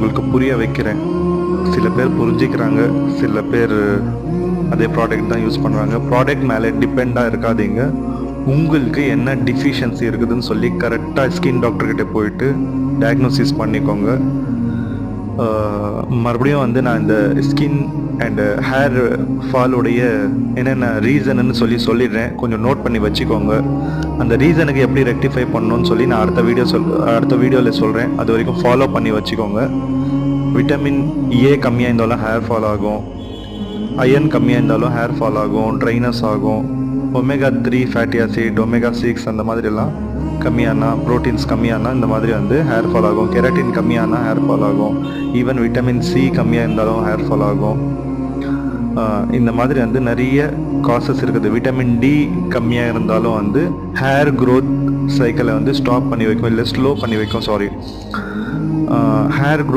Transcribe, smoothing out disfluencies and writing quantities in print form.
உங்களுக்கு புரிய வைக்கிறேன். சில பேர் புரிஞ்சிக்கிறாங்க, சில பேர் அதே ப்ராடக்ட் தான் யூஸ் பண்ணுறாங்க. ப்ராடக்ட் மேலே டிபெண்டாக இருக்காதீங்க. உங்களுக்கு என்ன டிஃபிஷியன்சி இருக்குதுன்னு சொல்லி கரெக்டாக ஸ்கின் டாக்டர்கிட்ட போயிட்டு டயக்னோசிஸ் பண்ணிக்கோங்க. மறுபடியும் வந்து நான் இந்த ஸ்கின் அண்ட் ஹேர் ஃபாலோடைய என்னென்ன ரீசன்னு சொல்லிடுறேன், கொஞ்சம் நோட் பண்ணி வச்சுக்கோங்க. அந்த ரீசனுக்கு எப்படி ரெக்டிஃபை பண்ணணும்னு சொல்லி நான் அடுத்த வீடியோவில் சொல்கிறேன். அது வரைக்கும் ஃபாலோ பண்ணி வச்சுக்கோங்க. விட்டமின் ஏ கம்மியாக இருந்தாலும் ஹேர் ஃபால் ஆகும், அயன் கம்மியாக இருந்தாலும் ஹேர் ஃபால் ஆகும், ட்ரைனஸ் ஆகும். ஒமேகா 3 ஃபேட்டி ஆசிட், ஒமேகா 6 அந்த மாதிரிலாம் கம்மியானா, ப்ரோட்டீன்ஸ் கம்மியானா இந்த மாதிரி வந்து ஹேர் ஃபால் ஆகும். கெராட்டின் கம்மியானா ஹேர் ஃபால் ஆகும். ஈவன் விட்டமின் சி கம்மியாக இருந்தாலும் ஹேர் ஃபால் ஆகும். இந்த மாதிரி வந்து நிறைய காசஸ் இருக்குது. விட்டமின் டி கம்மியாக இருந்தாலும் வந்து ஹேர் க்ரோத் சைக்கிளை வந்து ஸ்டாப் பண்ணி வைக்கும், இல்லை ஸ்லோ பண்ணி வைக்கும். ஹேர்